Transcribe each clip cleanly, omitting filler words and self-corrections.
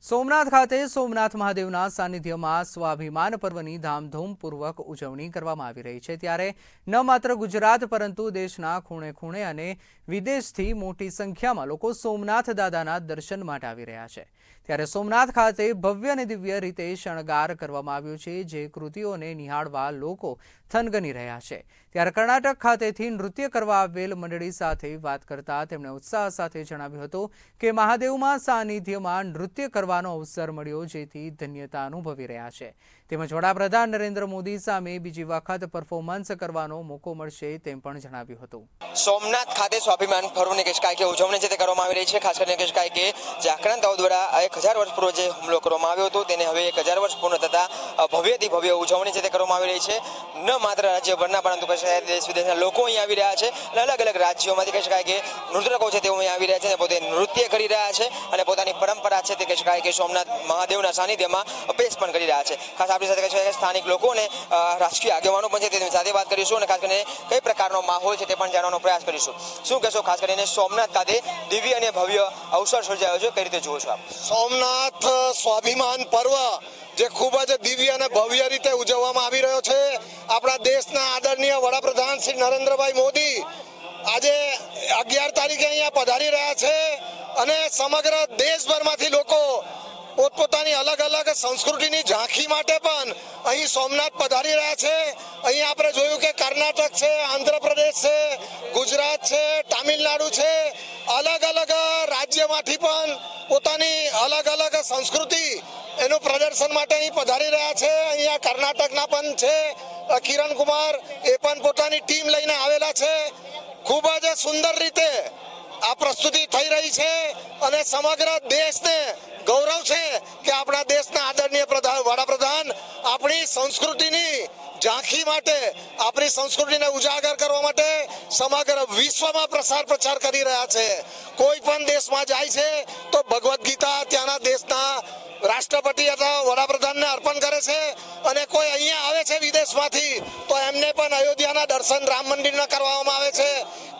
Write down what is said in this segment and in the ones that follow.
સોમનાથ ખાતે સોમનાથ મહાદેવના સાનિધ્યમાં સ્વાભિમાન પર્વની ધામધૂમપૂર્વક ઉજવણી કરવામાં આવી રહી છે। ત્યારે ન માત્ર ગુજરાત પરંતુ દેશના ખૂણે ખૂણે અને વિદેશથી મોટી સંખ્યામાં લોકો સોમનાથ દાદાના દર્શન માટે આવી રહ્યા છે। ત્યારે સોમનાથ ખાતે ભવ્ય અને દિવ્ય રીતે શણગાર કરવામાં આવ્યો છે, જે કૃતિઓને નિહાળવા લોકો થનગની રહ્યા છે। ત્યારે કર્ણાટક ખાતેથી નૃત્ય કરવા આવેલ મંડળી સાથે વાત કરતા તેમણે ઉત્સાહ સાથે જણાવ્યું હતું કે મહાદેવમાં સાનિધ્યમાં નૃત્ય કરવાનો અવસર મળ્યો, જેથી ધન્યતા અનુભવી રહ્યા છે। તેમજ વડાપ્રધાન નરેન્દ્ર મોદી સામે બીજી વખત પરફોર્મન્સ કરવાનો મોકો મળશે તેમ પણ જણાવ્યું હતું। સોમનાથ ખાતે સ્વાભિમાન પર્વની કહેવાય કે ઉજવણી છે તે કરવામાં આવી રહી છે। ખાસ કરીને કહેવાય કે જે આક્રાંતાઓ દ્વારા 1000 વર્ષ પૂર્વે જે હુમલો કરવામાં આવ્યો હતો તેને હવે 1000 વર્ષ પૂર્ણ થતા ભવ્યથી ભવ્ય ઉજવણી છે તે કરવામાં આવી રહી છે। ન માત્ર રાજ્યભરના પરંતુ દેશ વિદેશના લોકો અહીં આવી રહ્યા છે અને અલગ અલગ રાજ્યોમાંથી કહેવાય કે નૃત્યકો છે તેઓ અહીં આવી રહ્યા છે અને પોતે નૃત્ય કરી રહ્યા છે અને પોતાની પરંપરા છે તે કહેવાય કે સોમનાથ મહાદેવના સાનિધ્યમાં પેશ પણ કરી રહ્યા છે। ખાસ આપણી સાથે કહેવાય સ્થાનિક લોકો અને રાજકીય આગેવાનો પણ છે તેની સાથે વાત કરીશું અને ખાસ કરીને કઈ પ્રકારનો માહોલ છે તે પણ જાણવાનો પ્રયાસ કરીશું। શું કહેશો ખાસ કરીને સોમનાથ ખાતે દિવ્ય અને ભવ્ય અવસર સર્જાયો છે, કઈ રીતે જુઓ છો આપ? સોમનાથ સ્વાભિમાન પર્વ જે ખૂબ જ દિવ્ય અને ભવ્ય રીતે ઉજવવામાં આવી રહ્યો છે। આપણા દેશના આદરણીય વડાપ્રધાન શ્રી નરેન્દ્રભાઈ મોદી આજે 11 તારીખે અહીંયા પધારી રહ્યા છે અને સમગ્ર દેશભરમાંથી લોકો પોતપોતાની અલગ અલગ સંસ્કૃતિની ઝાંખી માટે પણ અહીં સોમનાથ પધારી રહ્યા છે। અહીં આપણે જોયું કે કર્ણાટક છે, આંધ્રપ્રદેશ છે, ગુજરાત છે, તામિલનાડુ છે, અલગ અલગ રાજ્યમાંથી પણ પોતાની અલગ અલગ સંસ્કૃતિ એનું પ્રદર્શન માટે અહીં પધારી રહ્યા છે। અહીંયા કર્ણાટકના પણ છે કિરણ કુમાર, એ પણ પોતાની ટીમ લઈને આવેલા છે। ખૂબ જ સુંદર રીતે આ પ્રસ્તુતિ થઈ રહી છે અને સમગ્ર દેશને ગૌરવ છે કે આપણા દેશના આદરણીય વડાપ્રધાન આપણી સંસ્કૃતિની ઝાંખી માટે, આપણી સંસ્કૃતિને ઉજાગર કરવા માટે સમગ્ર વિશ્વમાં પ્રચાર કરી રહ્યા છે। કોઈ પણ દેશમાં જાય છે તો ભગવદ્ ગીતા ત્યાંના દેશના રાષ્ટ્રપતિ અથવા વડાપ્રધાનને અર્પણ કરે છે અને કોઈ અહીંયા આવે છે વિદેશમાંથી તો એમને પણ અયોધ્યાના દર્શન રામ મંદિરના કરવામાં આવે છે,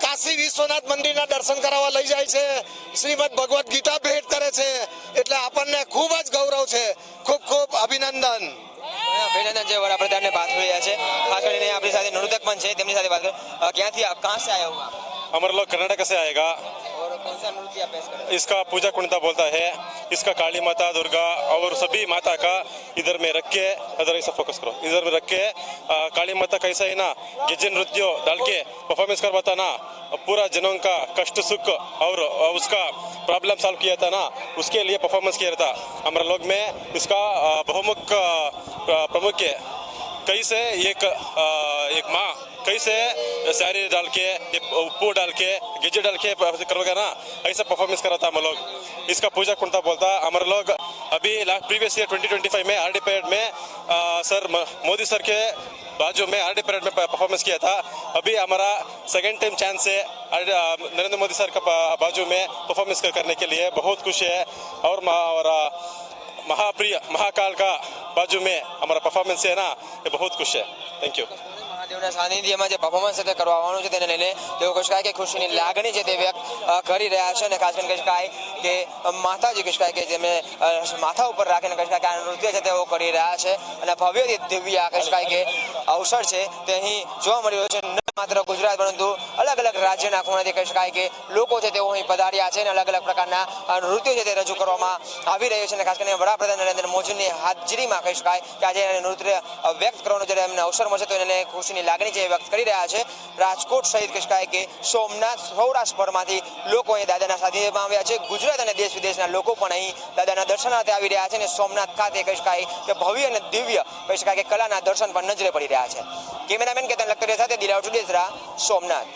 કાશી વિશ્વનાથ મંદિરના દર્શન કરાવવા લઈ જાય છે, શ્રીમદ ભગવદ્ ગીતા ભેટ કરે છે। એટલે આપણને ખૂબ જ ગૌરવ છે। ખૂબ ખૂબ અભિનંદન। અભિનંદન છે વડાપ્રધાનને બાત મળી રહ્યા છે। ખાસ કરીને આપણી સાથે નૃત્યક પણ છે, તેમની સાથે વાત કરીએ। ક્યાંથી આપ કહાં સે આયા હો આપ? हमारे लोग कर्नाटक से आएगा। और कौन सा नृत्य आप पेश कर रहे हैं? इसका पूजा कुंडा बोलता है। इसका काली माता, दुर्गा और सभी माता का इधर में रख के, इधर ऐसा फोकस करो, इधर में रख के काली माता कैसा है ना गिजन नृत्य डाल के परफॉर्मेंस करवाता ना, पूरा जनों का कष्ट सुख और उसका प्रॉब्लम सॉल्व किया था ना, उसके लिए परफॉर्मेंस किया था। हमारे लोग में इसका बहुमुख प्रमुख है। कैसे एक माँ कैसे साड़ी डाल के उप्पू डाल के गिज्जे डाल के करोगे ना, ऐसा परफॉर्मेंस करा था हम लोग। इसका पूजा कुंडा बोलता। हमारे लोग अभी प्रीवियस ईयर 2025 में आरडी परेड में सर मोदी सर के बाजू में आरडी परेड में परफॉर्मेंस किया था। अभी हमारा सेकेंड टाइम चांस है नरेंद्र मोदी सर का बाजू में परफॉर्मेंस करने के लिए बहुत खुश है। और महाप्रिय महाकाल का बाजू में हमारा परफॉर्मेंस है ना, ये बहुत खुश है। Thank you. મહાદેવના સાનિધ્યમાં જે પરફોર્મન્સ તે કરવા આવવાનું છે તેને લઈને તેઓ કહેવાય કે ખુશીની લાગણી છે તે વ્યક્ત કરી રહ્યા છે અને ખાસ કરીને કહેવાય કે માતાજી કહેવાય કે જેમને માથા ઉપર રાખીને કહેવાય કે આ નૃત્ય છે તેઓ કરી રહ્યા છે અને ભવ્યથી દિવ્ય કહેવાય કે અવસર છે તે અહીં જોવા મળી રહ્યો છે। ન માત્ર ગુજરાત પરંતુ અલગ અલગ રાજ્યના ખૂણેથી કહી શકાય કે લોકો છે તેઓ અહીં પધાર્યા છે અને અલગ અલગ પ્રકારના નૃત્યો છે તે રજૂ કરવામાં આવી રહ્યું છે અને ખાસ કરીને વડાપ્રધાન નરેન્દ્ર મોદીની હાજરીમાં કહી શકાય કે આજે નૃત્ય વ્યક્ત કરવાનો જ્યારે એમને અવસર મળશે તો એને ખુશીની લાગણી છે વ્યક્ત કરી રહ્યા છે। રાજકોટ સહિત કહી શકાય કે સોમનાથ સૌરાષ્ટ્રભરમાંથી લોકો અહીં દાદાના સાનિધ્યમાં આવ્યા છે। ગુજરાત અને દેશ વિદેશના લોકો પણ અહીં દાદાના દર્શનાર્થે આવી રહ્યા છે અને સોમનાથ ખાતે કહી શકાય કે ભવ્ય અને દિવ્ય કહી શકાય કે કલાના દર્શન પણ નજરે પડી રહ્યા છે। કેમેરામેન કેતન લખતરિયા સાથે દિલાવર ચુડેસરા, સોમનાથ।